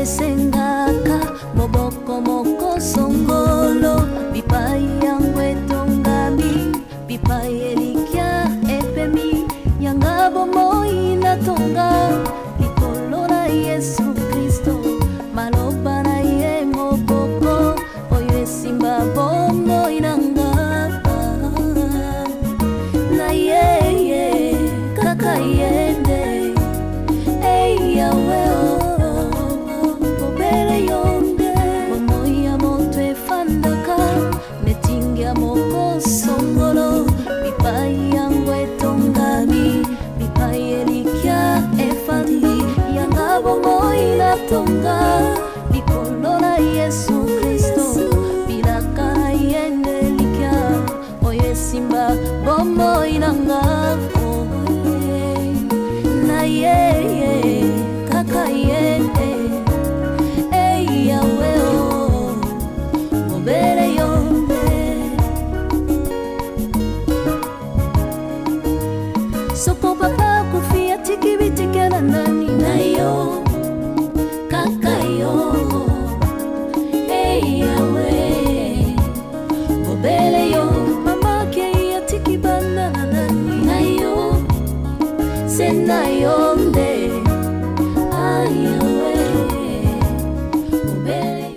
sengaka moboko moko songolo bipai yangu etongami bipai elikia epemi yanga bomoi natonga likolo na Yesu Kristo maloba na ye moboko oyo esimba bomoi nanga na ye kaka yende ei yawe songolo bipai yangu etongami bipai elikia efali yanga bomoi natonga likolo na Yesu Kristo bilaka na yende likia oye simba bomoi nanga na ye kaka yende ei yawe obere yo Sopo papa kufia tiki bitike na nani na yo kaka yo hey yawe obele yo mama ke ya tiki bana na nani na yo sena yo mde ay yawe obele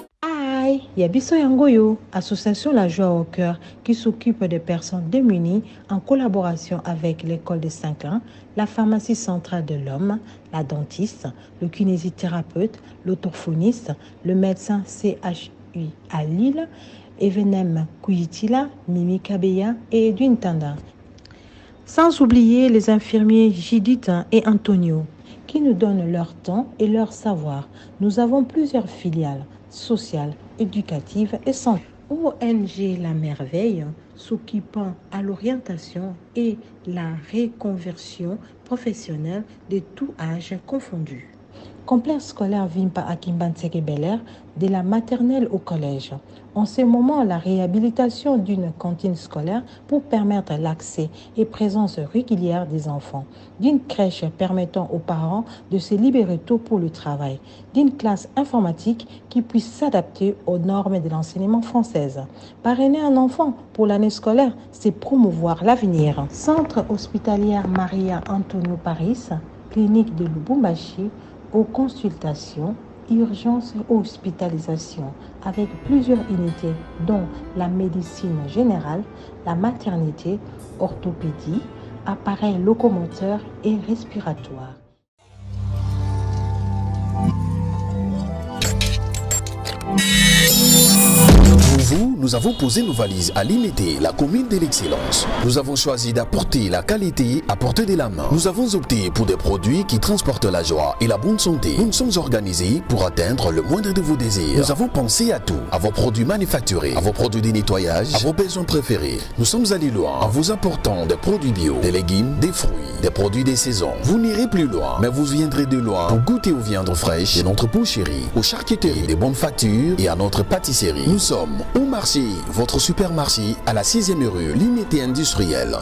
Yabiso Yangoyo, association La Joie au Cœur, qui s'occupe des personnes démunies en collaboration avec l'école des 5 ans, la pharmacie centrale de l'homme, la dentiste, le kinésithérapeute, l'orthophoniste, le médecin CHU à Lille, Evenem Kuyitila, Mimi Kabeya et Edwin Tanda. Sans oublier les infirmiers Judith et Antonio, qui nous donnent leur temps et leur savoir. Nous avons plusieurs filiales sociales, éducatives et santé. ONG La Merveille, s'occupant à l'orientation et la reconversion professionnelle de tout âge confondu. Complexe scolaire Vimpa à Kimbanseke Bel-Air, de la maternelle au collège. En ce moment, la réhabilitation d'une cantine scolaire pour permettre l'accès et présence régulière des enfants. D'une crèche permettant aux parents de se libérer tôt pour le travail. D'une classe informatique qui puisse s'adapter aux normes de l'enseignement française. Parrainer un enfant pour l'année scolaire, c'est promouvoir l'avenir. Centre hospitalier Maria Antonio Paris, clinique de Lubumbashi, aux consultations, urgences et hospitalisations avec plusieurs unités dont la médecine générale, la maternité, orthopédie, appareils locomoteurs et respiratoires. Pour vous, nous avons posé nos valises à Limité, la commune de l'excellence. Nous avons choisi d'apporter la qualité à portée de la main. Nous avons opté pour des produits qui transportent la joie et la bonne santé. Nous sommes organisés pour atteindre le moindre de vos désirs. Nous avons pensé à tout, à vos produits manufacturés, à vos produits de nettoyage, à vos besoins préférés. Nous sommes allés loin en vous apportant des produits bio, des légumes, des fruits, des produits des saisons. Vous n'irez plus loin, mais vous viendrez de loin pour goûter aux viandes fraîches de notre boucherie, aux charcuteries, des bonnes factures et à notre pâtisserie. Nous sommes au marché, votre supermarché à la 6e rue, l'unité industrielle.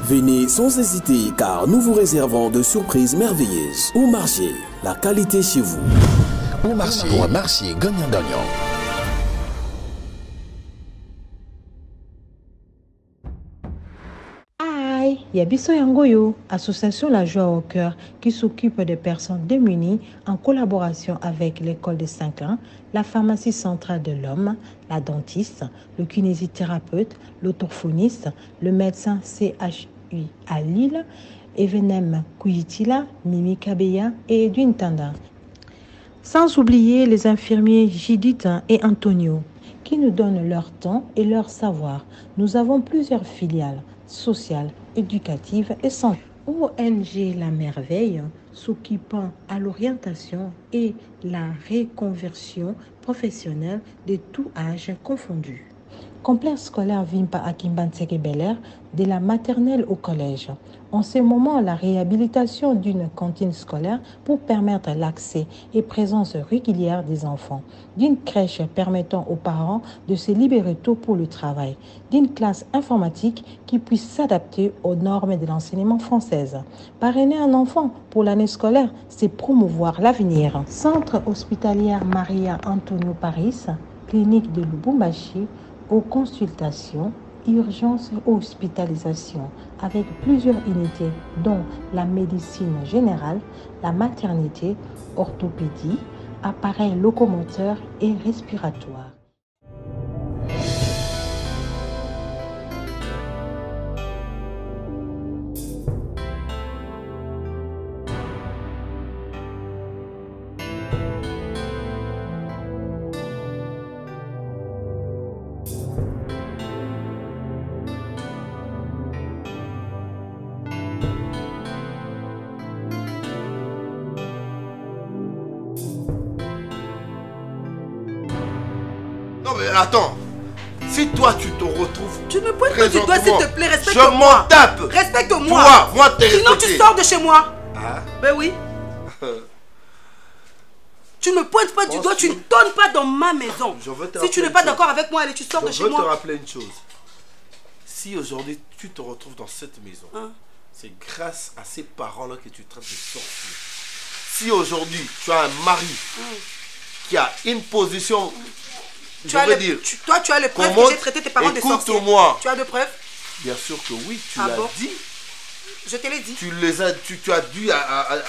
Venez sans hésiter car nous vous réservons de surprises merveilleuses. Au marché, la qualité chez vous. Au marché, pour un marché gagnant-gagnant. Yabiso Yangoyo, association La Joie au Cœur, qui s'occupe des personnes démunies en collaboration avec l'école des 5 ans, la pharmacie centrale de l'homme, la dentiste, le kinésithérapeute, l'orthophoniste, le médecin CHU à Lille, Evenem Kuyitila, Mimi Kabeya et Edwin Tanda. Sans oublier les infirmiers Judith et Antonio, qui nous donnent leur temps et leur savoir. Nous avons plusieurs filiales sociales, éducatives et santé. ONG La Merveille, s'occupant à l'orientation et la reconversion professionnelle de tout âge confondu. Complexe scolaire Vimpa à Kimbanseke Bel-Air, de la maternelle au collège. En ce moment, la réhabilitation d'une cantine scolaire pour permettre l'accès et présence régulière des enfants, d'une crèche permettant aux parents de se libérer tôt pour le travail, d'une classe informatique qui puisse s'adapter aux normes de l'enseignement française. Parrainer un enfant pour l'année scolaire, c'est promouvoir l'avenir. Centre hospitalier Maria Antonio Paris, clinique de Lubumbashi, aux consultations, urgences et hospitalisation avec plusieurs unités dont la médecine générale, la maternité, orthopédie, appareils locomoteurs et respiratoires. Attends, si toi tu te retrouves... Tu me pointes pas du doigt, s'il te plaît, respecte-moi. Je m'en tape. Respecte-moi. Moi t'es respecté. Sinon tu sors de chez moi. Hein? Ben oui. Tu me pointes pas du doigt, tu ne tonnes pas dans ma maison. Si tu n'es pas d'accord avec moi, allez, tu sors de chez moi. Je veux te rappeler une chose. Si aujourd'hui tu te retrouves dans cette maison, c'est grâce à ces parents-là que tu traites de sortir. Si aujourd'hui tu as un mari qui a une position... Toi, tu as les preuves que j'ai traité tes parents de sorciers. Écoute-moi. Tu as de preuves? Bien sûr que oui, tu l'as dit. Je te l'ai dit. Tu as dit à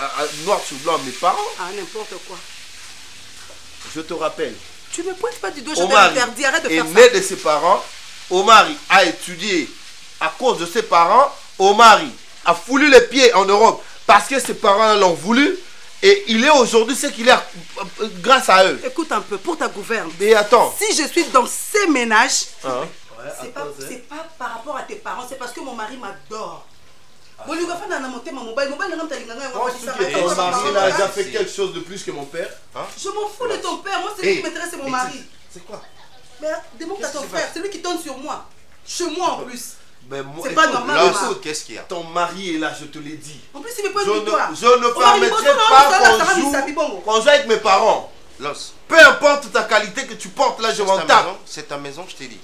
noir sur blanc à mes parents. Ah, n'importe quoi. Je te rappelle. Tu me pointes pas du doigt, je vais l'interdire. Arrête de faire ça. Né de ses parents, Omari a étudié à cause de ses parents. Omari a foulé les pieds en Europe parce que ses parents l'ont voulu. Et il est aujourd'hui ce qu'il est grâce à eux. Écoute un peu, pour ta gouverne. Mais attends. Si je suis dans ces ménages, c'est pas par rapport à tes parents, c'est parce que mon mari m'adore. Ton mari n'a déjà fait quelque chose de plus que mon père. Je m'en fous de ton père, moi celui qui m'intéresse c'est mon mari. C'est quoi? Mais demande à ton frère, c'est lui qui tourne sur moi. Chez moi en plus. C'est pas normal. Qu'est-ce qu'il y a? Ton mari est là, je te l'ai dit. En plus, il me pose du doigt. Je ne permettrai pas qu'on joue avec mes parents. Peu importe ta qualité que tu portes là, je m'en tape. C'est ta maison, je t'ai dit.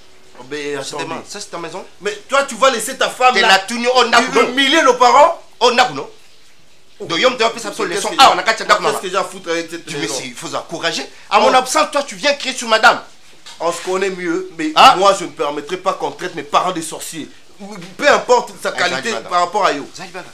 Ça c'est ta maison. Mais toi, tu vas laisser ta femme là humilier nos parents? Qu'est-ce que j'ai à foutre avec cette maison? Il faut encourager. À mon absence, toi, tu viens crier sur madame. On se connaît mieux, mais moi, je ne permettrai pas qu'on traite mes parents de sorciers. Peu importe sa qualité par rapport à eux. Zalibanda.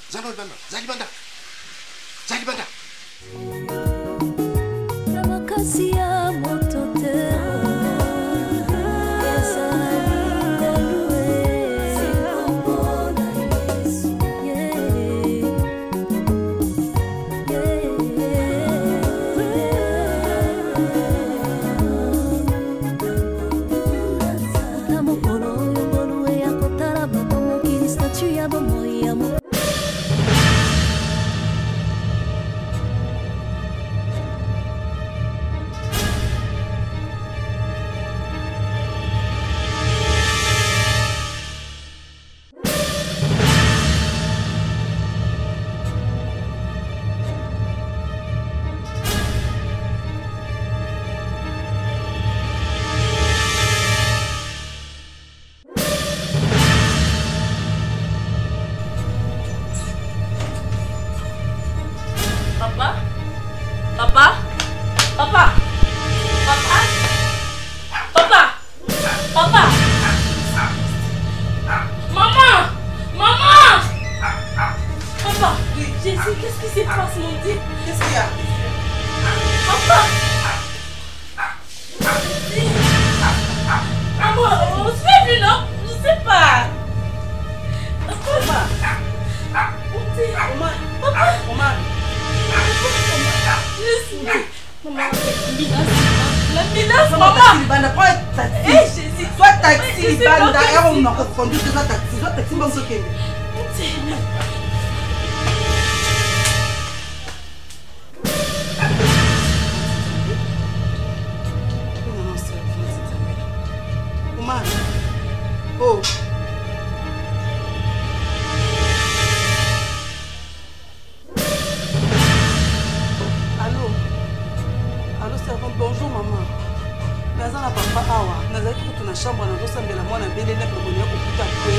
naza na papa awa nazali kutu na chambre nazosambela mwana bele na pemoni ya kokuta kwe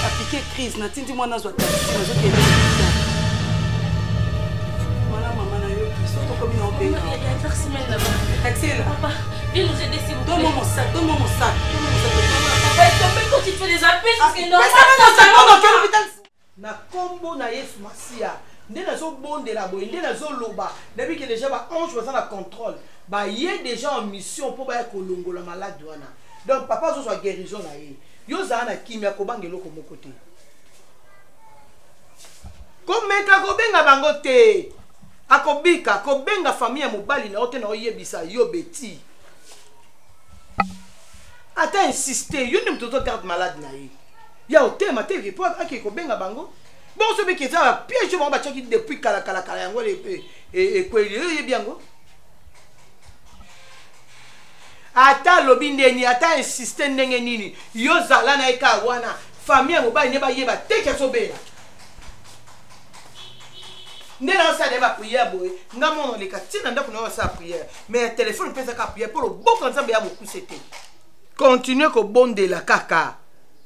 apike crise natindi mwana azwa taxi nazokende mwana mama na yo soto komi na obenga taxi là Papa, viens nous aider s'il vous plaît. Donne-moi mon sac, donne-moi mon sac. Papa est tombé quand tu te fais des appels, c'est normal. Na combo na Yesu Masia. Nde nazo bonde la boye, nde nazo loba. Depuis que déjà ba ange va na contrôle. Ba yé déjà en mission pour ba kolongo la malade wana. Donc papa zo soit guérison na ye. Yo za na kimia ko bangelo ko mon côté. Comme ka ko benga bango te. Akobika ko benga famille mobali na ote na oyebisa yo beti. Ata insister, yo ne mtoto garde malade na ye. Ya ote mate report aki ko benga bango. Bon ce qui ça piège mo ba chaki depuis kala yango et ko ye biango. Ata lobi ndeni ata insister ndenge nini. Yo zala na eka wana famille mobali ne ba yeba teke so bela. N'est pas ça de prière, boy. N'a mon les catines n'a pas sa prière. Mais téléphone peut sa prière pour le bon ensemble y a beaucoup c'était. Continuez que bon de la caca.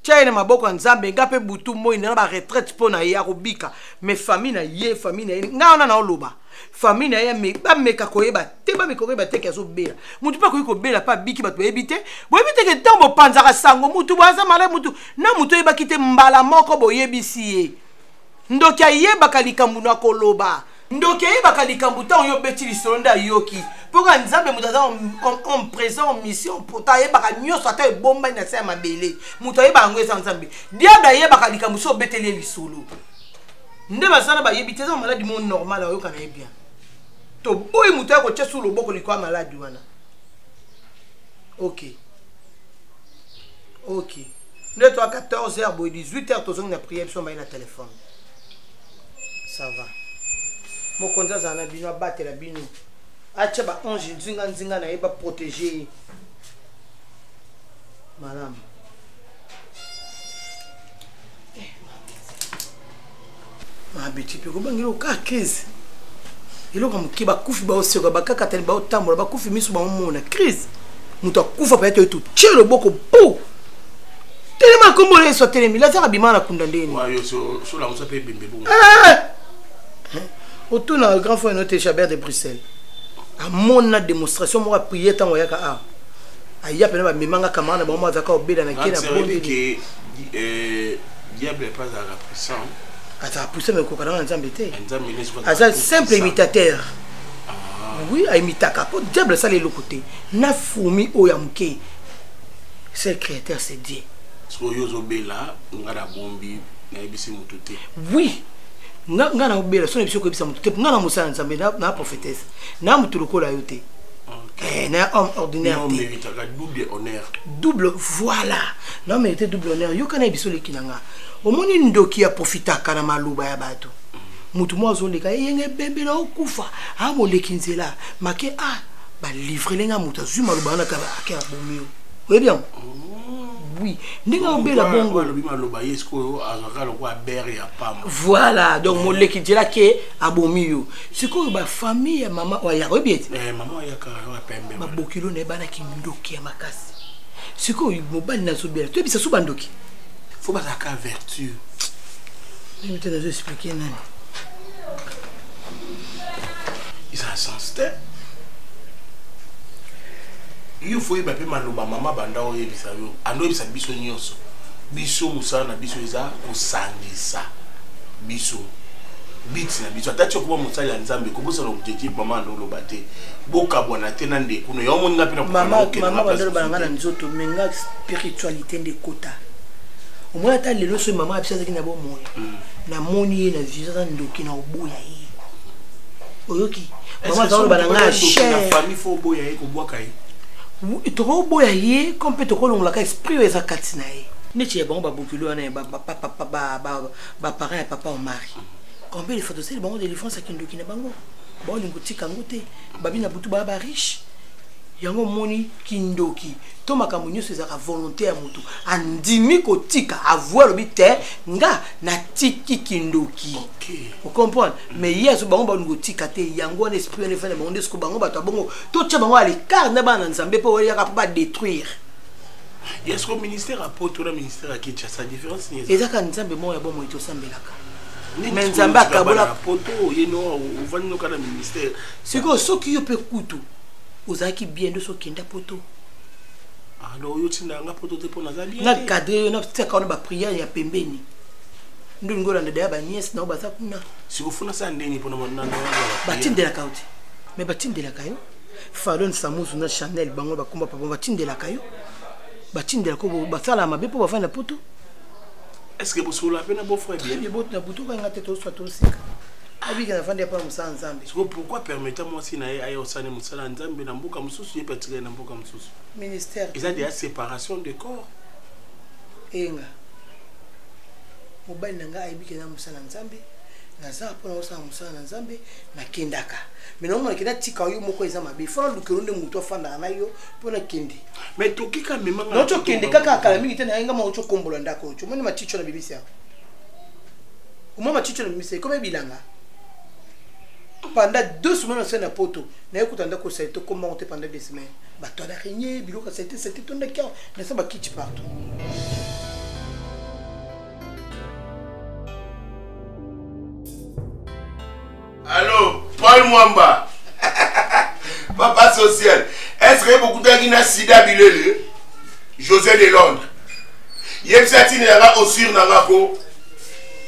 Tiens ma boko ensemble ngapé butu mo ina ba retraite pour na ya robika. Mais famille na ye famille na nga na loba. Famille na ya me ba meka koyeba te ba me koyeba te kezo bela. Mutu pa ko bela pa biki ba to ebite. Bo ebite ke tambo panzaka sango mutu baza mala mutu. Na mutu eba kite mbala moko bo yebisi. Ndoki ayeba likambu na koloba ndoki ayeba likambu ta yo beti lisonda yoki poka nzambe mutaza en présent en mission pour ta ayeba nyoso ata bomba na sa mabele mutu ayeba ngwe sa nzambe diable ayeba likambu so beteli lisolo nde basana ba yebite za maladi mon normal ayo kana bien to boy mutu ko tchesu loboko likwa maladi wana. OK ne toi 14h boy 18h tozong na prière so na téléphone. Ça va. Mon konza zana bino battre la bino. Acha ba ange nzinga na eba protéger. Madame. Ma biti pe ko bangelo ka 15. Ilo ka mukiba kufi ba oseka ba kaka tani ba otambola ba kufi misu ba mona crise. Muto kufa pa eto tchelo boko pou. Tellement comme les soit télé la ça bimana kundandeni. Wa yo so la musa pe bembe bongo. Autour dans le grand frère notre Chabert de Bruxelles. À mon démonstration, moi prier tant oyaka a. Aya pena ba memanga kamana ba mo zaka obeda na kena bondi que diable pas à la puissance. Ata poussé me ko kana nzambe te. Asa simple imitateur. Oui, a imitaka po diable ça les côté. Na fourmi o ya muke. C'est le créateur, c'est Dieu. So yo zo bela ngara bombi na ebisi mututé. Oui. Nga na obela so na biso ko ebisa mutu te nga na musa nzambe na prophétesse na mutu lokola yo te na homme ordinaire on mérite double honneur voilà na mérite double honneur yo kana biso lekinanga omoni ndoki ya profita kana maluba ya bato mutu mo azoleka yenge bembe na okufa a mo lekinzela make ba livrer lenga mutu azuma maluba na ka ka bomio oui bien. Oui, voilà, donc mon leki dira que abomio. C'est quoi ba famille maman wa ya rebiet. Maman ya ka pembe. Ba bokilo ne bana ki ndoki ya makasi. C'est quoi mo ban na so bela. Tu bisa so bandoki. Faut pas ta vertu. Je vais te expliquer nani. Il a sens te. Il faut y aller maloba mama banda oye bisayo ando bisa biso nyonso biso musana biso eza osangisa biso biti na biso atati ko musala ya nzambe ko bosa l'objectif mama ndo lobate boka bona tena nde kuno yo moni na pina mama banda banga na nzoto menga spiritualité de kota au moins ta lelo so mama abisa zaki na bo moya na moni na visa ndoki na oboya yi oyoki mama za balanga cher famille fo boya yi ko bwaka yi. Tu boya ye comme peut te la esprit eza katina ye neti bon ba bokilo na ba parent et papa au mari combien de fois de ça bon de défense qui ndoki na bango bon linguti kangote babi na butu ba riche yango moni kindoki to makambo nyonso ezaka volonté ya moto andimi kotika avoir le bite nga na tiki kindoki. Vous comprenez? Mais hier so bango bango tika te yango na esprit ne fane bango sko bango bato bango to tia bango à l'écart na bana nzambe po ya pas détruire. Est-ce que le ministère a porté le ministère à qui sa différence ni ezaka nzambe mo ya bon moito sambelaka. Mais nzambe akabola poto yeno uvani no kana ministère. Siko soki yo pe kutu ozaki bien de so kenda poto. Alors yo tinda nga poto te pona za bien. Na cadre na tsaka na ba prière ya pembeni. Ndu ngola ndaya ba nièce na ba sakuna. Si ufuna sa ndeni pona mwana batindela kauti. Mais batindela kayo. Fallon Samuzu na Chanel bango ba komba papa batindela kayo. Batindela ko basala mabe po bafana poto. Est-ce que vous soulez la peine à beau frère bien? Pourquoi permettez-moi si na ayo sana musala nzambe na mboka mususu yepatika na mboka mususu? Ministère. Ils ont des séparation de corps. Enga. Mobile nanga ayibike na musala nzambe. Na za pona osala musala nzambe na kendaka. Mais non on kenda tika yo moko eza mabe. Fona lukelonde muto afanda na yo pona kende. Mais tokika mema na ocho kende kaka kala mingi tena nga ma ocho kombola ndako ocho moni machicho na bibisia. Uma machicho na bibisia comme bilanga. Pendant 2 semaines on na poto na écoute ndako ça été commenté pendant 2 semaines. Ba toi da régner biloko c'était ton de cœur na ça ba kitch partout. Allô, Paul Mwamba. Papa social. Est-ce que beaucoup d'agina sida bilele? José de Londres. Yepsati nera au sur Namako.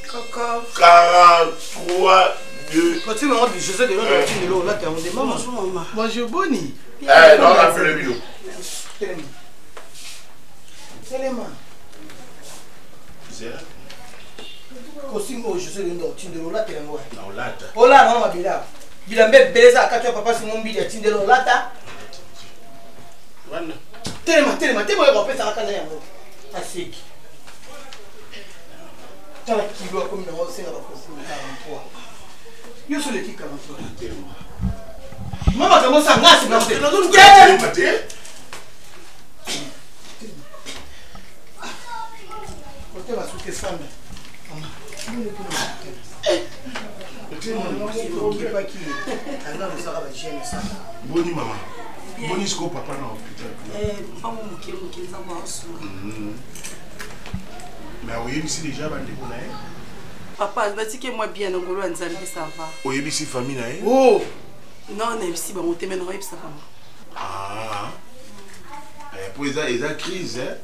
Coco. 43 2. Quand tu m'as dit José de Londres, là t'es en demande. Bonjour maman. Bonjour Bonnie. Eh, non, on a fait le vidéo. Téléma. C'est là. Costume au José de Londres, là t'es en ouais. Non, là. Oh là, non, ma bila. Bilambe beleza akatwa papa Simon Bidi atindelo lata. Wana. Telema yo pesa akana yango. Asiki. Tala kilo comme na wose na costume 43. Yo sur le qui 43. Mama kama sanga si na mte. Kote va souke sanda. Boni maman. Boni sco papa na hôpital. Mais oui, ici déjà bande pour nae. Papa, batike moi bien ngolo nzambi ça va. Oui, ici famille nae. Oh. Non, na ici ba moté mais non ça va. Ah. Pour eza crise, hein.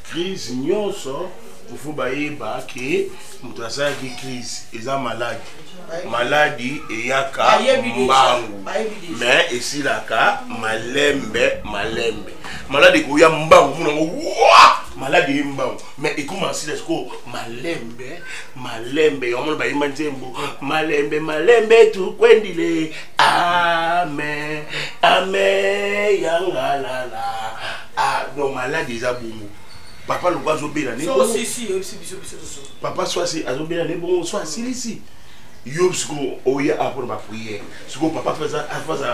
Crise nyonso. Il faut baïba que mutasa qui crise, eza malade. Maladie et yaka mbangu. Mais ici la ka malembe. Maladie ko ya mbangu munango wa maladie mbangu. Mais il commence à ko malembe. On ba imanzembo malembe tu kwendile. Amen yangalala. Ah non maladie za bungu. Papa le voit zobela ne bon. Papa soit si azobela ne bon soit ici. Yobsko oya apor ma prière. Siko papa faza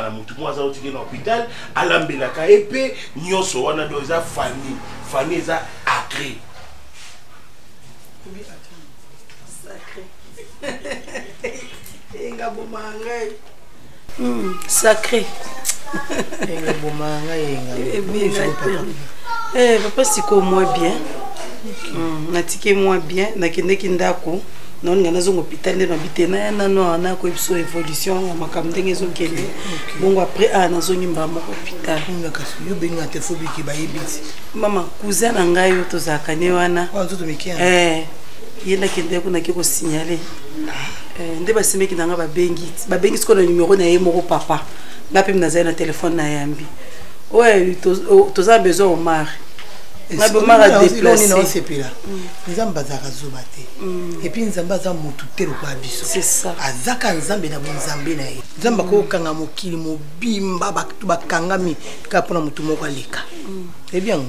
la mutu mo aza otike na hôpital alambela ka epé nyonso wana do za famille za acré. Enga bomanga. Sacré. Enga bomanga Papa siko moi bien. Natike moi bien, nakende kindako. Non ngana zo hôpital na bitena na ko biso évolution ya makamdenge zo kende. Bongo après na zo nyimba mo hôpital. Ngaka yo benga te fobi ki ba yebiti. Mama cousin na ngai yo to zakane wana. Wa nzoto mikia. Yenda kende ko na ko signaler. Nde basimeki nanga babengi siko na numéro na ye moko papa. Ba pe mnaza na téléphone na yambi. Ouais, toza besoin au mar. Na be mar a déplacer. Non c'est pila. Nzamba za kazobate. Et puis nzamba za mutu tero kwa biso. C'est ça. Azaka nzambe na nzambe na ye. Nzamba ko kanga mokili mobimba bakangami ka pona mutu moko aleka. C'est bien.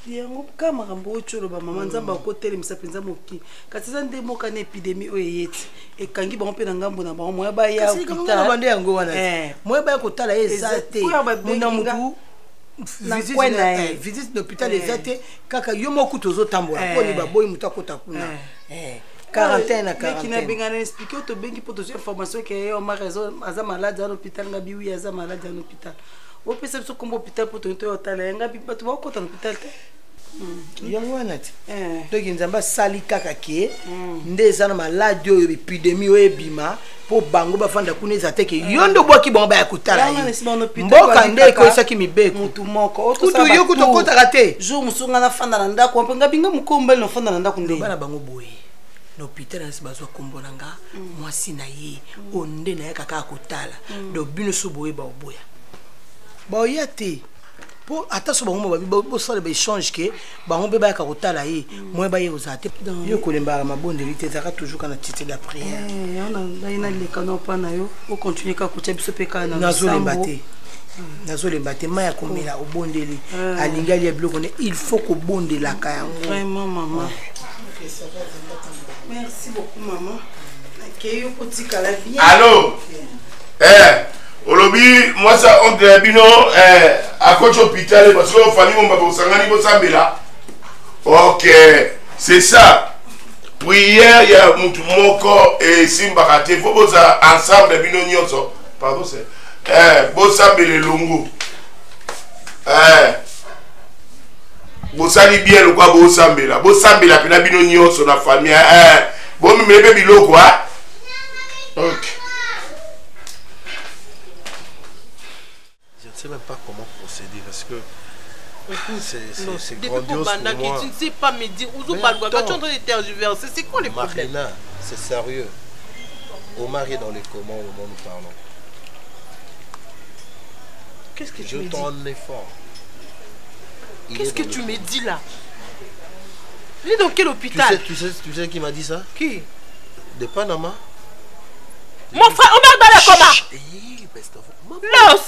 Yango kama rambo cholo ba mama nzamba ko telemisa penza moki. Kati za nde moka na épidémie oyeti. E kangi ba mpe na ngambo na ba moya ba ya hôpital. Kasi kama bande yango wana. Moya ba ko tala ezate. Muna mutu visite d'hôpital ezate kaka yo moko tozotambola poni baboyi mutu akota kuna quarantaine na quarantaine mais qui n'a bien expliqué to bengi pour toute information que Omar aza malade à l'hôpital ngabi oui aza malade à l'hôpital au pesa biso comme hôpital pour to otala ngabi bato ba kota l'hôpital te yango wana ti donc nzamba sali kaka ke ndeza na malade oyo épidémie oyo ebima po bango bafanda kuna ezate ke yo ndo boki bango ba yakutala mboka nde ekoyisaki mibeko mutu moko kutu yo kutu okotaka te jour musunga na fanda na ndako mpenga binga mukombeli no fanda na ndako nde bana bango boye l'hôpital nasi bazwa kombola nga mwasi na ye onde na ye kaka akotala do bino so boye baoboya baoya te po ata so bango babi bosala baéchange ke bango mpe bayaka kotala ye moye baye kozala te yo kolembaka mabondeli te ezaka toujours kana tite la prière ngai naleka no mpa na yo ocontinue kaka kotya biso mpe kaka na nazolemba te mai ya komela obondeli alingi alia biloko nde il faut kobondelaka yango vraiment maman merci beaucoup maman akeyo kotikala bien allô olobi mwasa oncle bino akoki hôpital parce que famille mon babo sangani bo sambela OK c'est ça prière ya mutu moko et simbaka te faut boza ensemble bino nyonso pardon c'est bo sambele longo bo sali bien le quoi bo sambela pena bino nyonso na famille bo mimebe biloko OK. Je ne sais même pas comment procéder parce que c'est grandiose pour moi. Tu ne sais pas me dire où tu es en train de tergiverser. C'est quoi les problèmes? Marina, c'est sérieux. Omar est dans les commandes au moment où nous parlons. Qu'est-ce que tu me dis? Je t'en effort. Qu'est-ce que tu me dis là? Il est dans quel hôpital? Tu sais qui m'a dit ça? Qui? De Panama. Mon frère Omar dans les commandes. Los.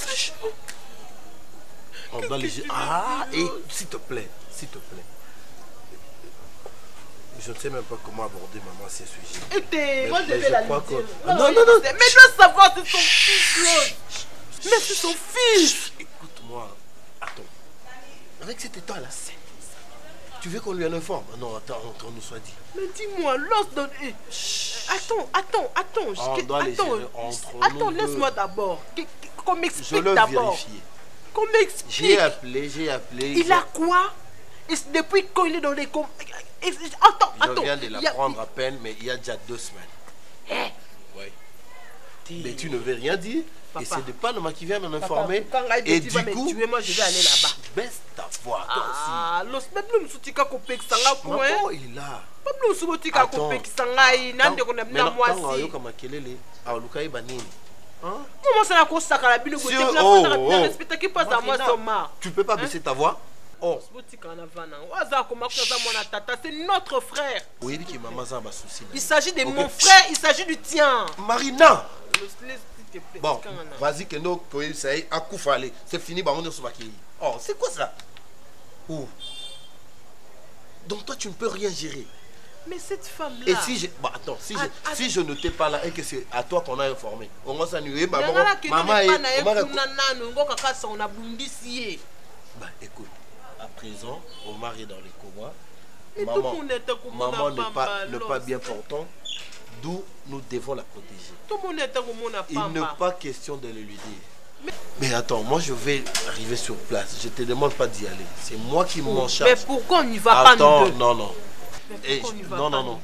Et s'il te plaît. Je ne sais même pas comment aborder maman ces sujets. Moi je vais la lui dire. Non. Mais dois savoir c'est son fils. Mais c'est son fils. Écoute-moi. Attends. Avec cet état là, tu veux qu'on lui en informe? Non, attends, on nous soit dit. Mais dis-moi, lance. Attends. Attends, laisse-moi d'abord. Qu'on m'explique d'abord. Qu'on m'explique. J'ai appelé. Il a quoi? Depuis quand il est dans les Attends. Je viens de l'apprendre à peine, mais il y a déjà 2 semaines. Oui. Mais tu ne veux rien dire. Papa. Et c'est de Panama qui vient m'en informer. Et du coup, moi je vais aller là-bas. Baisse ta voix, toi aussi. Los même nous soutika kopek sanga ko hein. Il a. Même nous soutika kopek sanga nande ko na moi si. Yo kama kelele, alukai banini. Hein? Comment ça ko saka la bino ko te la bien respecter qui passe à moi Soma. Tu peux pas baisser ta voix? Oh. C'est notre frère. Oui, qui maman ça va souci. Il s'agit de mon frère, il s'agit du tien. Marina. Bon, vas-y que nous ça y est, à coup fallait. C'est fini, bah on est sur Oh, c'est quoi ça? Oh. Donc toi tu ne peux rien gérer. Mais cette femme-là. Et si je attends, si je ne t'ai pas là et que c'est à toi qu'on a informé, on va s'annuler. Bah écoute, à présent, Omar est dans les comas. Maman n'est pas bien portant. D'où nous devons la protéger. Il n'est pas question de le lui dire. Mais attends, moi je vais arriver sur place. Je te demande pas d'y aller. C'est moi qui m'en charge. Mais pourquoi on n'y va pas? Attends, non. Non,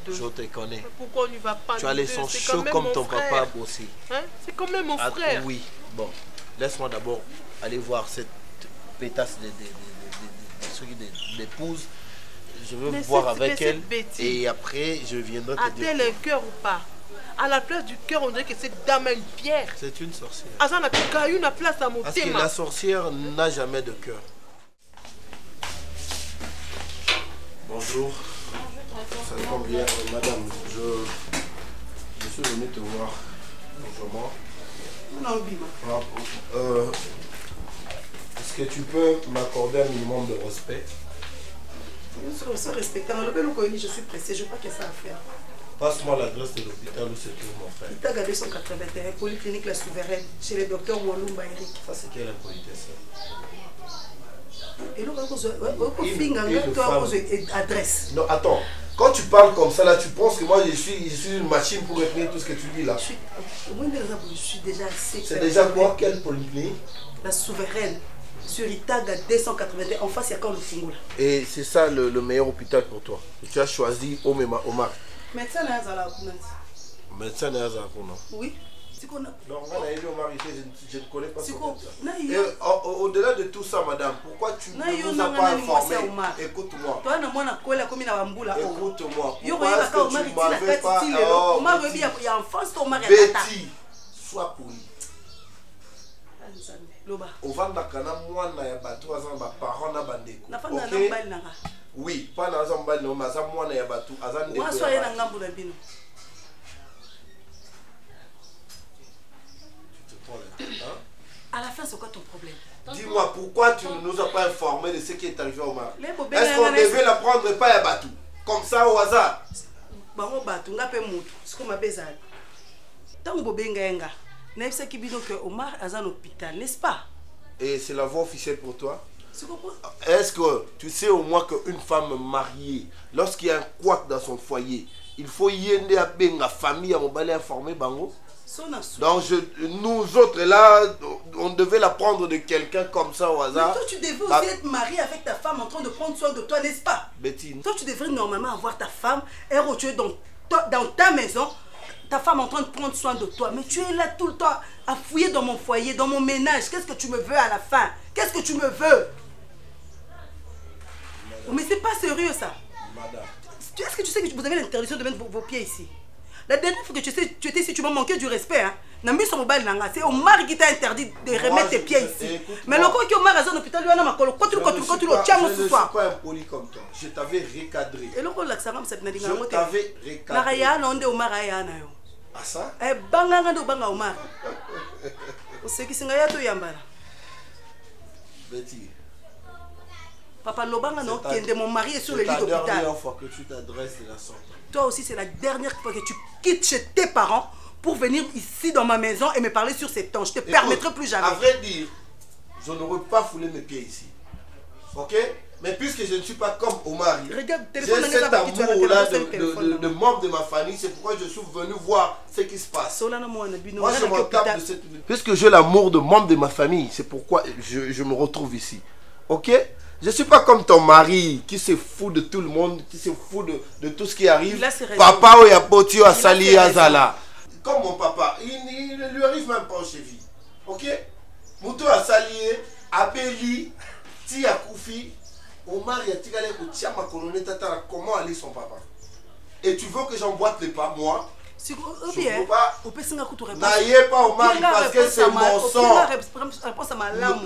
je te connais. Mais pourquoi on n'y va pas? Tu as les sons chauds comme ton papa aussi. Hein? C'est quand même mon frère. Oui, bon. Laisse-moi d'abord aller voir cette pétasse d'épouse. Je veux voir avec elle et après je viendrai te dire. A-t-elle un cœur ou pas? À la place du cœur, on dirait que cette dame a une pierre. C'est une sorcière. Parce que la sorcière n'a jamais de cœur. Bonjour. Ça tombe bien, madame. Je suis venu te voir. Bonjour. Est-ce que tu peux m'accorder un minimum de respect? Je suis respectant. Je suis pressé, je crois qu'il y a ça à faire. Passe-moi l'adresse de l'hôpital où se trouve mon frère. Il t'a gardé 181, Polyclinique La Souveraine, chez le docteur Walumba Eric. Ça, c'est quelle impolitesse? Adresse. Non, attends. Quand tu parles comme ça, là, tu penses que moi, je suis une machine pour retenir tout ce que tu dis, là. Je suis déjà assez... C'est déjà quoi? Quelle polyclinique? La souveraine. Sur Itaga 281. En face, il y a quand le Fungula. Et c'est ça le meilleur hôpital pour toi. Et tu as choisi Omar. Médecin n'est pas là. Médecin n'est pas là. Oui. Non, je ne connais pas son médecin. Au-delà de tout ça, madame, pourquoi tu ne nous as pas informé? Écoute-moi. Écoute-moi. Pourquoi est-ce que tu m'avais pas... Betty, sois poli. Ovandaka na mwana ya bato azan ba parents na bandeko. OK? Oui, pas na zambali no maza mwana ya bato azan ndeko. Moi soyez na ngambu na bino. Tu te prends la tête, hein? À la fin, c'est quoi ton problème? Dis-moi pourquoi tu ne nous as pas informé de ce qui est arrivé au Omar? Est-ce qu'on devait la prendre pas à bateau comme ça au hasard? Bango bateau ngapé mutu. C'est comme abezali. Tango bobenga n'est-ce qui bidon que Omar a un hôpital, n'est-ce pas? Et c'est la voie officielle pour toi? Est-ce que tu sais au moins qu'une femme mariée, lorsqu'il y a un couac dans son foyer, il faut y aller à la famille à mon balai informé bango? Donc nous autres là, on devait la prendre de quelqu'un comme ça au hasard. Mais toi tu devais aussi être marié avec ta femme en train de prendre soin de toi, n'est-ce pas? Bettine. Toi tu devrais normalement avoir ta femme et retourner dans ta maison. Ta femme en train de prendre soin de toi, mais tu es là tout le temps à fouiller dans mon foyer, dans mon ménage. Qu'est-ce que tu me veux à la fin? Qu'est-ce que tu me veux? Mais c'est pas sérieux ça. Madame. Est-ce que tu sais que vous avez l'interdiction de mettre vos pieds ici? La dernière fois que tu étais ici, tu m'as manqué du respect. Hein? C'est Omar qui t'a interdit de remettre tes pieds ici. Mais le coup qui Omar a un hôpital, lui, je ne suis pas impoli comme toi. Je t'avais recadré. Et le coup là, ça va me je t'avais recadré. Ah ça? Eh, banga ndo banga Omar. Osekisinga ya to yambala. Betty. Papa Lobanga non kende mon mari est sur le lit d'hôpital. C'est la dernière fois que tu t'adresses de la sorte. Toi aussi c'est la dernière fois que tu quittes chez tes parents pour venir ici dans ma maison et me parler sur ces temps. Je te permettrai plus jamais. À vrai dire, je n'aurais pas foulé mes pieds ici. OK? Mais puisque je ne suis pas comme Omar, j'ai cet amour-là de membre de ma famille, c'est pourquoi je suis venu voir ce qui se passe. Moi, je m'en tape de cette... Puisque j'ai l'amour de membre de ma famille, c'est pourquoi je me retrouve ici. OK? Je ne suis pas comme ton mari qui se fout de tout le monde, qui se fout de tout ce qui arrive. Papa, ou Yapoti, ou Asali, Azala. Comme mon papa, il ne lui arrive même pas aux chevilles. OK? Moutou Asali, Abeli, Tia Koufi. Omar Yatigale Koutiama Kolone Tatara, comment aller son papa? Et tu veux que j'emboîte les pas, moi? Je ne veux pas. N'aillez pas Omar parce que c'est mon sang.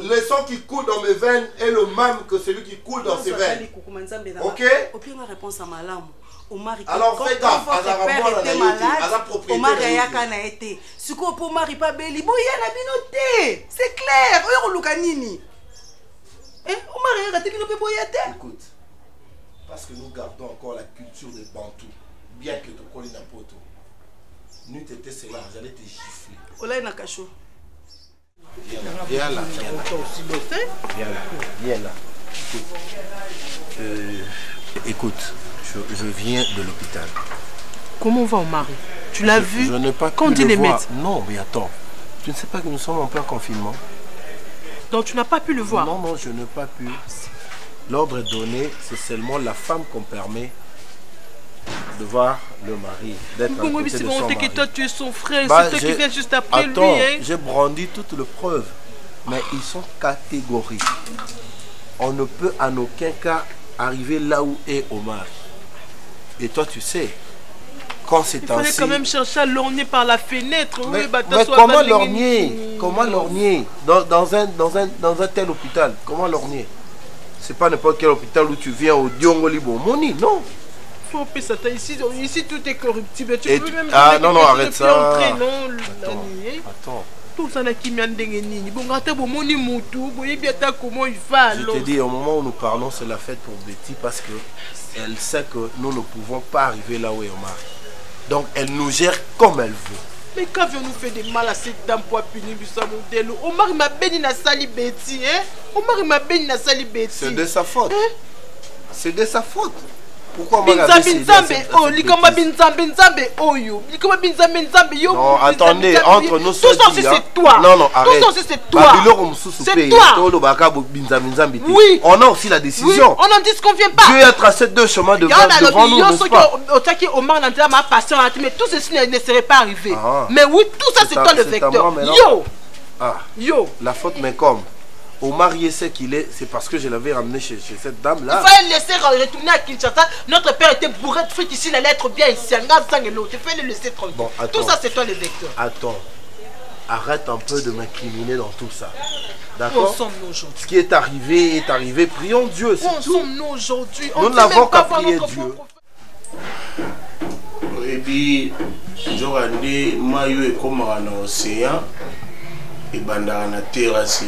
Le sang qui coule dans mes veines est le même que celui qui coule dans ses veines. Ok? Alors fais gaffe, Omar Yaka été. Ce qu'on peut Omar pas beli, c'est clair. Écoute, parce que nous gardons encore la culture des Bantous, bien que tu connais un poteau. Nous t'étais cela, j'allais te gifler. Olay Nakacho. Viens là. Viens là. Écoute, je viens de l'hôpital. Comment va Omar? Tu l'as vu? Je n'ai pas quand pu il le est voir. médecin. Non, mais attends. Tu ne sais pas que nous sommes en plein confinement. Donc tu n'as pas pu le voir? Non, non, je n'ai pas pu. L'ordre est donné, c'est seulement la femme qu'on permet de voir le mari, d'être à côté de son mari. Que toi tu es son frère, c'est toi qui viens juste après lui. Hein? J'ai brandi toutes les preuves, mais ils sont catégoriques. On ne peut en aucun cas arriver là où est Omar. Et toi tu sais, quand c'est ainsi... Il fallait quand même chercher à lorgner par la fenêtre. Mais comment lorgner? Comment lorgner dans un tel hôpital? Comment lorgner? C'est pas n'importe quel hôpital où tu viens au Diongoli Bomoni, non. Faut ça, ici tout est corruptible. Tu peux même non, arrête ça. Attends. Tout ça qui m'a dit, bon, comment il va. Je te dis, au moment où nous parlons, c'est la fête pour Betty parce qu'elle sait que nous ne pouvons pas arriver là où est Omar. Donc elle nous gère comme elle veut. Mais qu'avions-nous fait de mal à cette dame pour punir Bissau Modèle? Omar m'a béni na sali Betty, hein? Omar m'a béni na sali Betty. C'est de sa faute. Hein? C'est de sa faute. Pourquoi Non, attendez, entre nous, tout ça aussi c'est toi. Non, non, arrête. Tout ça aussi c'est toi. C'est toi. Oui. On a aussi la décision. Oui, on n'en disconvient pas. Dieu a tracé deux chemins devant nous, n'est-ce pas? Mais tout ceci ne serait pas arrivé. Mais oui, tout ça c'est toi le vecteur. Yo. Yo. La faute mais comme Omar sait qu'il est, c'est parce que je l'avais ramené chez cette dame là. Il fallait laisser retourner à Kinshasa. Notre père était bourré de frites ici, il allait être bien ici. Il fallait le laisser tranquille. Bon, tout ça c'est toi le vecteur. Attends, arrête un peu de m'incriminer dans tout ça. D'accord? Ce qui est arrivé, prions Dieu. Où sommes-nous aujourd'hui? Nous n'avons qu'à prier Dieu. Et puis, Jorandi, Mayo est comme un océan et Bandana terrassé.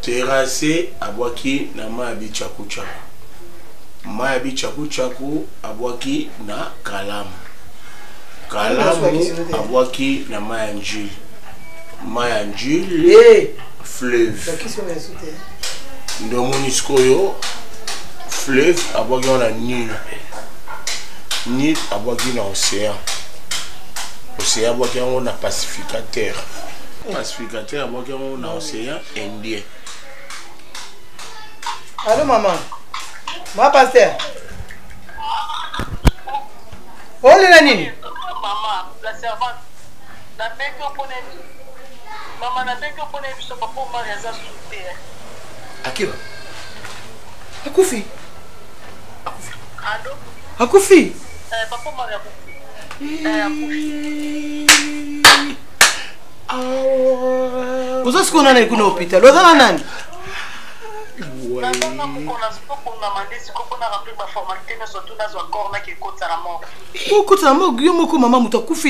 Terrassé abwaki na mayabi chaku chaku. Mayabi chaku chaku abwaki na kalamu. Kalamu abwaki na mayanjili. Mayanjili fleuve. Ndo Monisco yo fleuve abwaki na Nil. Nil abwaki na océan. Océan abwaki na pacificateur. Pacificateur abwaki na océan Indien. Allô maman. Ma pasteur. Oh les nini. Maman, la servante. La paix que pour maman, la paix que pour les papa pour mariage souté. Akiba. Akufi. Allô? Akufi. Papa mariage. Vous avez ce qu'on a dans l'hôpital? Vous avez un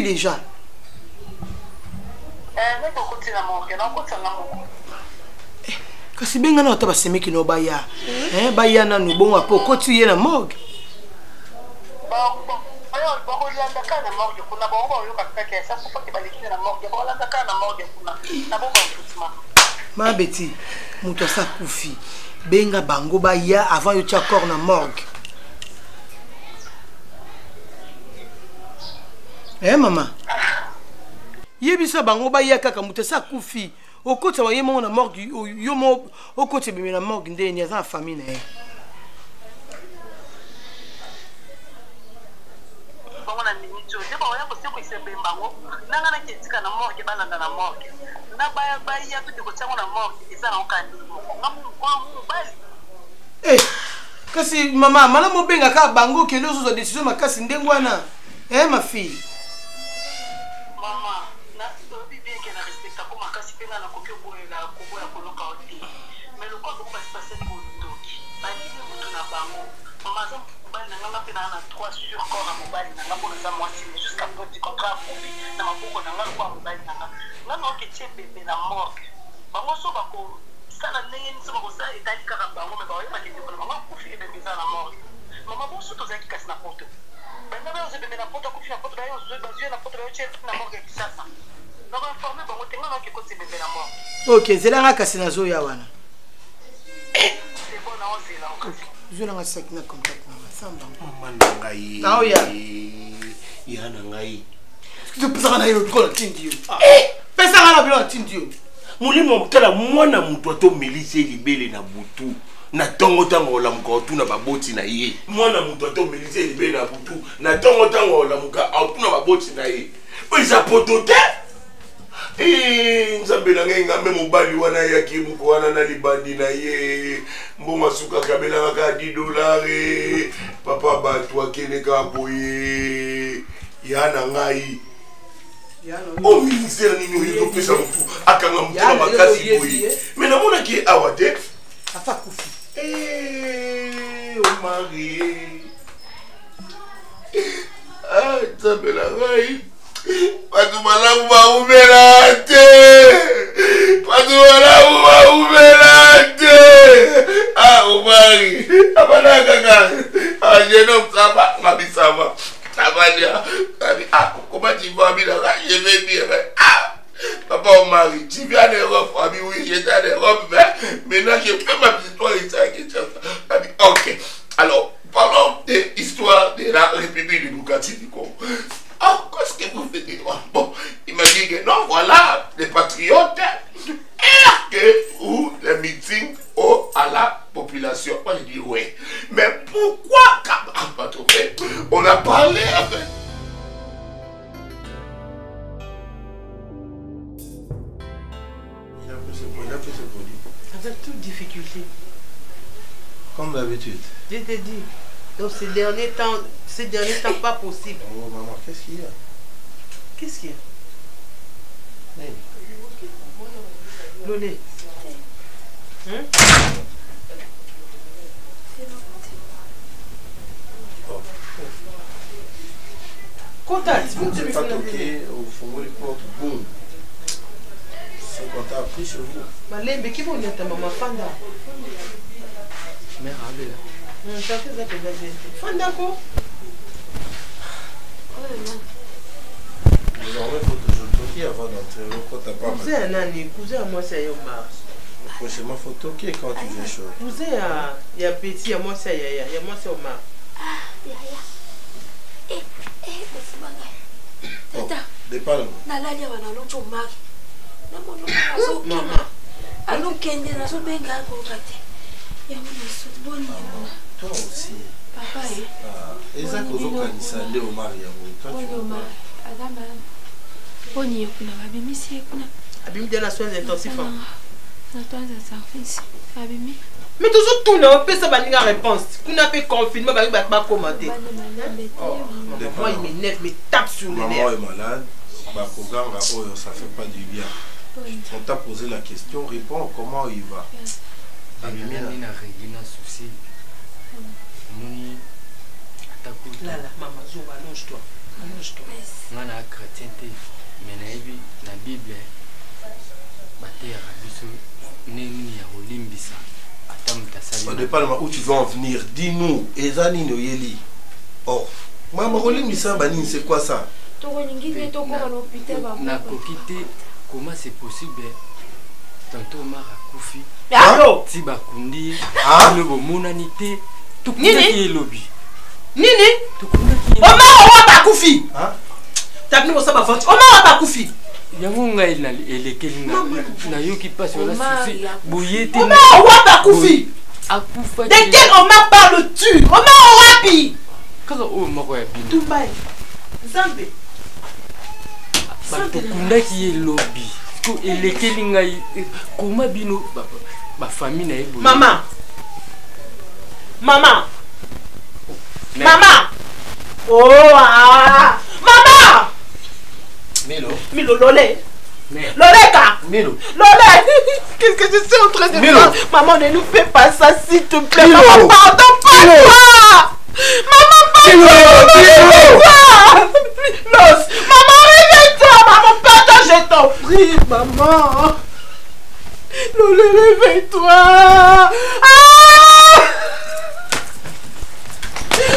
déjà. Kasi benga na otaba semeki no baya. Baya na no bon apo ko tu ye na morgue. Ma Betty, muto sa kufi. Benga bango baya avant yo tia corps na morgue. Maman. Yebisa bango baya kaka muto sa kufi. Okota wa yemo na morgue yo mo okota bimi na morgue ndeni ya za famille na. Kasi mama mala mo benga ka bango ke lozo za décision makasi ndengwana. Ma fille. Mama, na to bien que na respecte comme makasi penga na kokyo boela koboya koloka oti. Mais le corps doit se passer pour toki. Ba ni mutu na bango. Mama za mobali na ngana pena na 3 sur corps na mobali na ngabo na za mwasi jusqu'à petit contrat pour na maboko na ngana kwa mobali na ngana. Ngana okeche bébé na morgue. Bango so bako sala ndenge ni so bako sa etali kaka bango me ba yeba ke ndeko na bango kufi bébé za na morgue. Mama bo so to za kikasi na poto. Bana ba zo bébé na poto kufi na poto ba yo zo ba zo na poto ba yo che na morgue kisasa. Na ba informer bango tenga na ke ko se bébé na morgue. OK, zela ngaka sina zo ya wana. C'est bon na ozela okasi. Je n'ai pas de contact avec maman ngai. Ya na ngai. Tu peux pas aller au col tindio. Pesa ngana bilo tindio. Mulimo mtala mwana mutu to melise libele na butu. Na tongo tango la muka na baboti na ye. Mwana mutu to melise libele na butu. Na tongo tango la muka na baboti na ye. Oisa potote. Nzambe na ngai ngambe mobali wana yaki muko wana na libandi na ye mbonga suka kabela ka $10 papa batu akene ka boye yana ngai o ministère ni nyo to pesa mutu akanga mutu na makasi boye mais na mona ki awate afa kufi o mari nzambe na ngai Patu malamu maumelate. Patu malamu maumelate. Umari. Abana kaka. Ajeno msaba ngabisaba. Ah, comment tu vas bien? Je vais bien. Ah, papa, on marie. Tu viens d'Europe. Ami, oui, j'étais en Europe. Mais maintenant, je fais ma petite histoire ici. Ok. Alors, parlons de l'histoire de la République du Bukati du Congo. Ah, qu'est-ce que vous faites? Bon, il m'a dit que non, voilà, les patriotes, ou les meetings à la population. Moi, je dis oui. Mais pourquoi, on a parlé avec... Il a fait ce produit. Avec toute difficulté. Comme d'habitude. Je te dis. Donc ces derniers temps, pas possible. Oh maman, qu'est-ce qu'il y a? Qu'est-ce qu'il y a? Hey. Lolé. Hein? Oh. Contact. Vous n'avez pas toqué au fond des portes. Boum. C'est qu'on t'a appris chez vous. Malembe, qui va ta maman Fanda? Mère, allez là. Ça fait ça que j'ai Fanda quoi? Désormais, il faut toujours toquer avant d'entrer. Quand t'as pas cousin à Nani, cousin à moi c'est Yoma. Prochainement, il faut toquer quand tu viens chaud. Cousin à y a petit, à moi c'est Yaya, y a moi c'est Omar. Ah, Yaya. Tata. Dépend. Nalali wana locho Omar. Na mono azo. Maman. Alo kende na so benga ko kate. Ya mona so boni ya. Toi aussi. Papa et ça cause kanisa nde Omar yango. Toi tu Omar. Adama. Boni kuna babimisi kuna. Abimi de la soins intensifs. Na toi ça fait abimi. Mais toujours tout non, on peut ça baninga réponse. Kuna peut confirmer ba commenter. Oh, moi il m'énerve, me tape sur les nerfs. Maman est malade. Bakoganga oyo ça fait pas du bien. On t'a posé la question, réponds comment il va. Abimi na Regina souci. Moni atakuta. Là maman zo allonge-toi. Allonge-toi. Ngana chrétien te mais na ebi na Bible batera biso nini ya olimbisa atamta sali. Ça dépend où tu veux en venir. Dis-nous, ezani no yeli. Oh, maman olimbisa bani c'est quoi ça? Na kokite comment c'est possible tantôt Omar akufi. Allô? Si bakundi Ah? ne bomonani te tukunda ki elobi. Nini? Tukunda ki Omar wa bakufi. Hein? T'as venu au sabbat vente. Omar wa bakufi. Yango ngai na elekeli na yoki passe wala souci. Bouyete. Omar wa bakufi. Akufa. De quel Omar parles-tu? Omar wapi? Kaka o moko ya bino. Dubai. Zambe. Bakundaki elobi ko elekeli ngai koma bino ba famille na ebo. Maman. Maman. Maman. Oh ah. Maman. Milo Lolé. Loleka. Milo. Lolé. Qu'est-ce que je suis en train de faire? Maman, ne nous fais pas ça s'il te plaît. Milo. Maman, pardon pas toi. Maman, pardon. Los. Maman, réveille-toi. Maman, pardon, je t'en prie. Maman. Lolé, réveille-toi. Ah.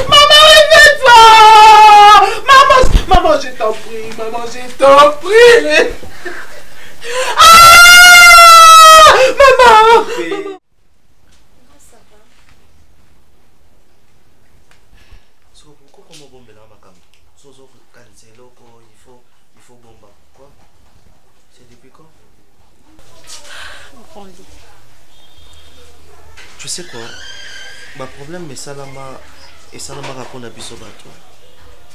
Maman, réveille-toi. Maman, je t'en prie. Maman, je t'en prie. Ah. Maman. Il faut bomba. Quoi? C'est depuis quand? Tu sais quoi? Ma problème mais ça et ça m'a rapport à biso bato.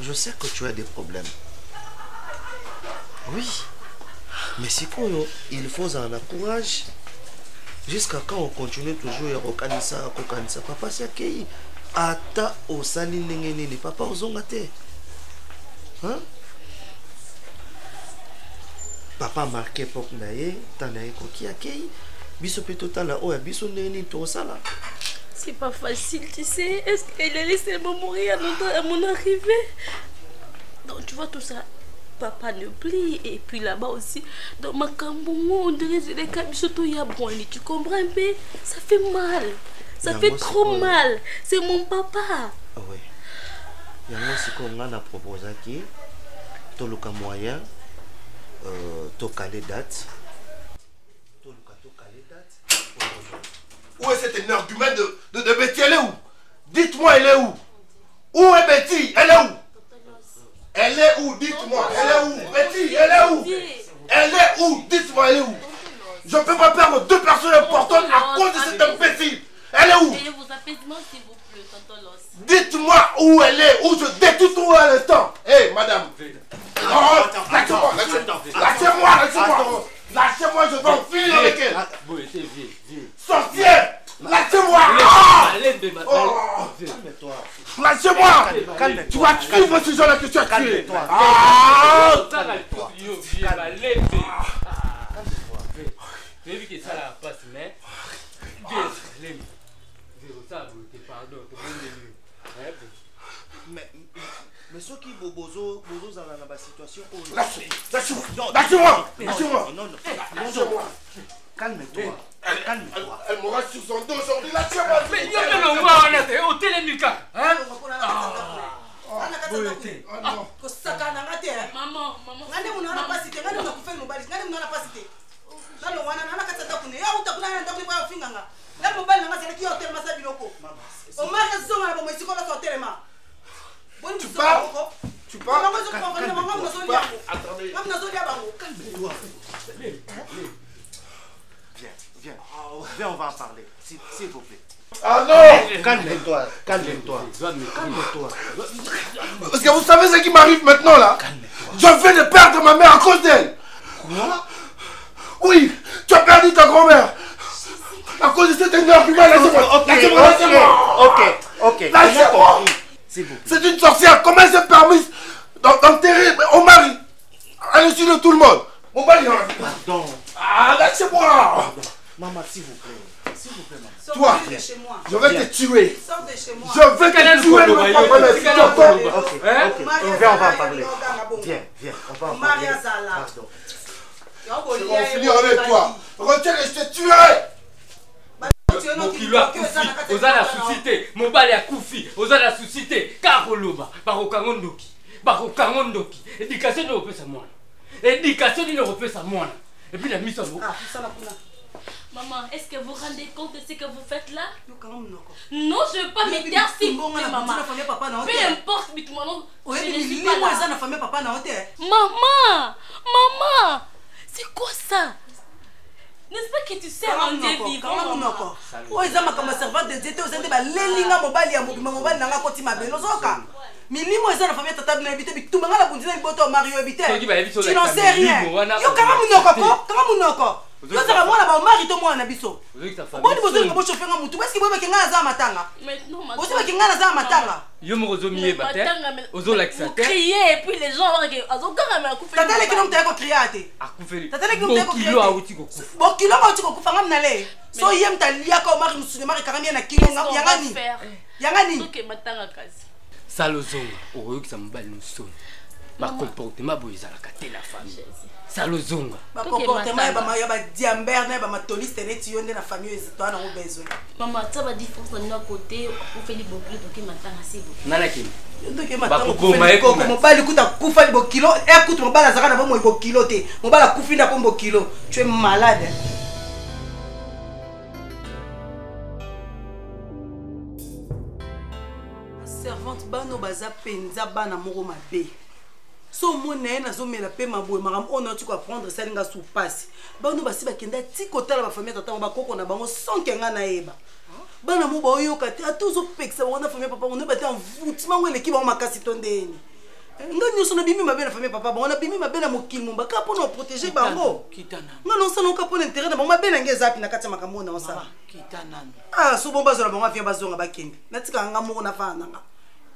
Je sais que tu as des problèmes. Oui. Mais c'est quoi? Il faut en courage. Jusqu'à quand on continue toujours à organiser ça. Papa c'est qui? Ata au sali nengeni papa ozongate. Hein? Papa marqué pour naé, tanaé koki akei. Biso pe total o ya biso neni to sala. C'est pas facile, tu sais. Est-ce qu'il a laissé me mourir à mon arrivée? Donc tu vois tout ça. Papa ne plie et puis là-bas aussi dans ma camboumo on dirait les camisotos y a brûlé. Tu comprends un peu? Ça fait mal. Ça fait trop mal. C'est mon papa. Ah ouais. yango siko nga na proposaki toluka moyen tokale date. Où est cet argument de Betty? Elle est où? Dites-moi, elle est où? Où est Betty? Elle est où? Elle est où? Dites-moi, elle est où? Betty, elle est où? Elle est où? Dites-moi, elle est où? Je ne peux pas perdre deux personnes importantes à cause de cet imbécile. Elle est où? Dites-moi où elle est, où je détruis tout à l'instant. Hé, madame. Lâchez-moi, lâchez-moi. Lâchez-moi, je vais en finir avec elle. Sorcière, lâchez-moi. Lâchez-moi. Tu vas suivre ce genre-là que tu as tué. Mais ceux qui bozo dans la situation. Lâchez-moi. Non. Calme-toi. Elle m'aura sur son dos aujourd'hui. Lâchez-moi. Mais il y a le noir en été, au télémica. Hein? Tu parles? Tu parles? Viens, on va en parler. S'il vous plaît. Ah non! Calme-toi. Parce que vous savez ce qui m'arrive maintenant là? Je viens de perdre ma mère à cause d'elle. Quoi? Oui, tu as perdu ta grand-mère. À cause de cet argument, laissez-moi. Ok. Lâchez-moi. C'est une sorcière. Comment elle s'est permise d'enterrer mon mari à l'insu de tout le monde? Mon mari. Pardon. Ah, lâchez-moi. Maman, s'il vous plaît, maman. Toi, je vais te tuer. Sors de chez moi. Je vais te tuer de ma propre mère. Viens, on va en parler. Viens, on va en parler. Pardon. Je vais en finir avec toi. Retiens et je te tuerai. Mokilo a kufi, ozala suscité, mobali a kufi, ozala suscité, Karoloba, barokangondoki, éducation ne refait sa moine. Éducation ne refait sa moine. Et puis la mise en mots. Maman, est-ce que vous vous rendez compte de ce que vous faites là? Non, je ne veux pas me taire s'il vous plaît, maman. Peu importe, mais tout le monde. Je ne suis pas là. Maman, c'est quoi ça? N'est-ce pas que tu sais en Dieu vivant? Oh, ils ont ma servante de Dieu, ils ont dit bah l'élinga mobile ya mobile nanga koti mabelo zoka. Milimo ils ont la famille tata na habité tout manga la bundina liboto Mario habité. Tu n'en sais rien. Yo kama munoko. Yo sera moi là ba mari to moi na biso. Bon ni bozo ngo chauffer nga mutu. Est-ce que bobe kenga za matanga? Maintenant ma. Bozo kenga na za matanga. Yo mo rozo mié baté. Ozo l'accenter. Crier et puis les gens azo kanga me couper. Tata leki no mteko criate. Akufeli. Tata leki no mteko kilo awuti ko kufa. Bon kilo ma uti ko kufa ngam nale. So yem talia ko mari musule mari karambia na kilo ngam yangani. Yangani. OK matanga kazi. Salozonga oyoki mobali nosoni. Ba comportement boyeza la kate la famille. Salozonga. Ba comportement ba ya ba diamber na ba matoliste neti yonde na famille ezito na besoin. Maman, ça va différence de notre côté pour faire les bobli donc matanga c'est bon. Nana kim. Donc matanga ko mobali kuta kufa libo kilo écoute mobali azaka na ba mo ibo kilo te. Mobali akufinda ko mbo kilo. Tu es malade. Servante bano baza penza bana moko mabe. So mona na zo mela pe maboy maram on a tu ko prendre ça nga sous passe. Bano basi bakenda ti kotala ba famille tata ba koko na bango son kenga na eba. Bana mo ba oyoka te atuzo peksa wana famille papa on ba te en voutement ngwe l'équipe ba makasi tondeni. Nga nyoso na bimi mabe na famille papa on a bimi mabe na mokili mo ba ka pour nous protéger bango. Kitana. Nga non ça non ka pour l'intérêt na bango mabe na ngeza pi na kati makambo na osala. Kitana. Ah so bomba zo na bango afia bazonga bakende. Natika nga mo na fa nanga.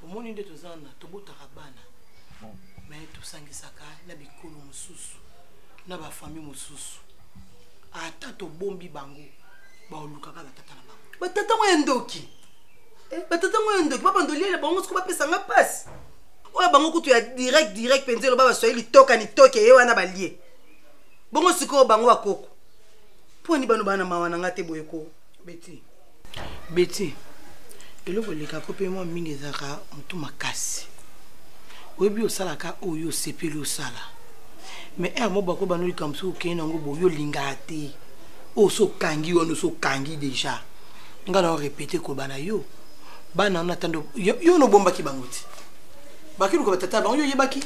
Omoni nde tozana tobotaka bana mais tosangisaka na bikolo mosusu na bafamille mosusu ata tobombi bango baolukaka batata na bango batata moya ndoki papa ndoliele bango siko bapesanga pasi oyo bango kutu ya direct penze loba baswahili toka ni toke ye wana balie bongo sikoyo bango bakoko mponi bano bana mawa na nga te boye ko beti eloko elekako mpe mwa mingi ezalaka motu makasi oyebi osalaka oyo sepeli osala mais mo bako banoli kamso okende yango boyo linga te oso kangi wana oso kangi déjà nga na répéter ko bana yo bana on attend yo no bombaki bango ti bakilu ko batata bango yo yebaki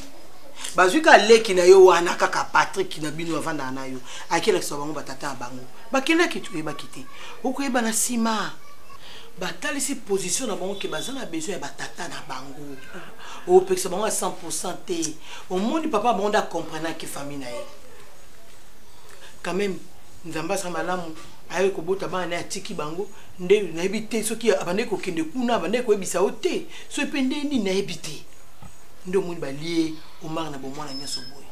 bazuka leki na yo wana kaka Patrick na bino avanda na yo akela so bango batata bango bakenda kitu yebaki te okoyeba na sima batalisi position na bango ke bazana besoin ya batata na bango o pekisa bango à 100% te au monde papa bango da comprendre que famille na ye quand même nzamba sa malamu ayo ko bota bana na tiki bango nde na ebite soki abande ko kende kuna abande ko ebisa ote so epende ni na ebite ndo muni balie o mar na bomwana nyaso boy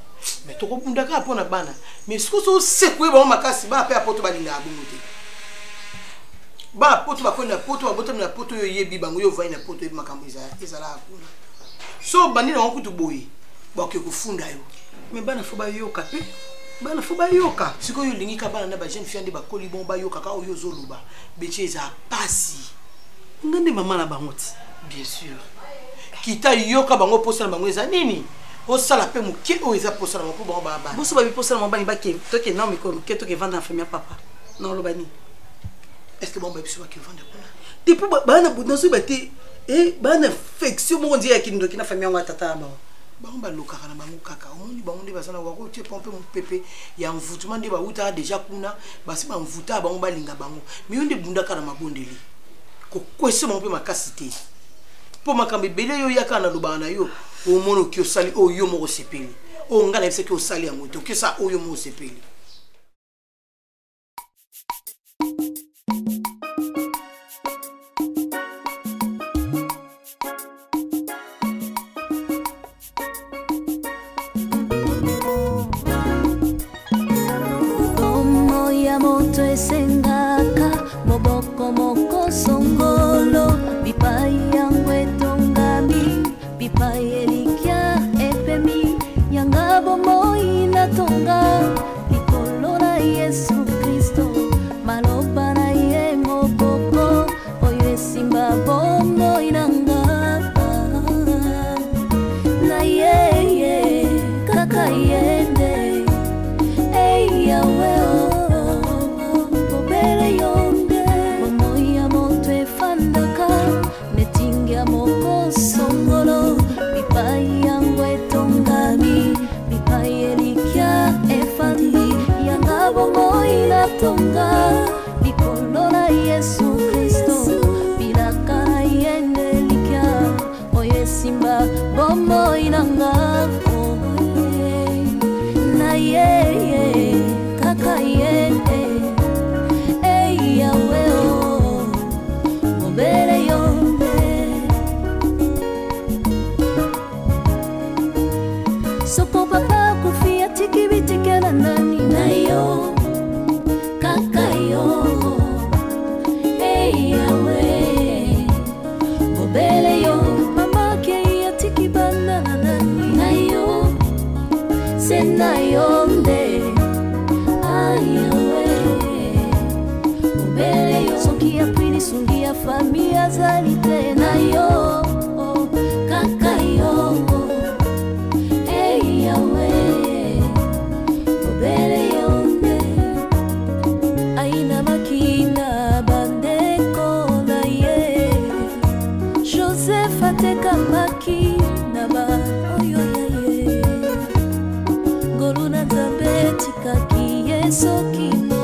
mais to ko bunda ka pona bana mais ce que so sekwe ba makasi ba pe apoto balinga abungu te ba poto ba kona poto ba bota na poto yo yebi bango yo vai na poto yebi makambo ezala akuna so bandi na kutu boy ba ke kufunda yo mais bana fo ba yoka pe bana fo ba yoka siko yo lingi ka bana na ba jeune fille ande ba koli bon ba yoka ka yo zoluba beche za pasi ngande mama na bangoti bien sûr kita yoka bango posa na bango eza nini osala pe muke o eza posa na bango bango ba boso ba bi posa na bango ba ke to ke non mais comme ke to ke vendre en famille papa non lo bani est-ce que bon ba biso ba ke vendre kuna depuis bana budna so ba te bana affection mo ndia ki ndoki na famille ngwa tata ba bango ba lokaka na bango kaka omoni bango ndi bazana wako tie pompe mu pepe ya mvutuma ndi ba uta déjà kuna basi ba mvuta bango ba linga bango mi ndi bunda kana mabondeli ko kwese mo pe makasite po makambe bele yo yakana lubana yo o mono ki osali o yo mo sepeli o ngala ese ki osali ya moto ki sa o yo mo sepeli como ya moto esengaka moboko moko songolo bipai yangu etongami bipai elikia epemi yanga bomoi na tonga likolo na Yesu Kristo maloba na ye moboko oyo esimba bomoi nanga na ye kaka yende ei yawe obere yonde bomoi ya moto efandaka metingia moko songolo bipai yangu etongami bipai elikia efandi yanga bomoi na tonga likolo na Yesu Kristo bilaka na yende likia oye simba bomoi nanga na ye kaka yende ei yawe obere yonde soko papa kufia tiki bitikela nani na yo kaka yo ei yawe obere yo mama ke ya tiki bana nani na yo sena yonde ayawe obere yo soki ya pili sungi ya familia zali tena yo kaka yo ei yawe obere yonde aina makina bandeko na ye Joseph ateka makina ba oyo ye goluna zabetika ki yeso kino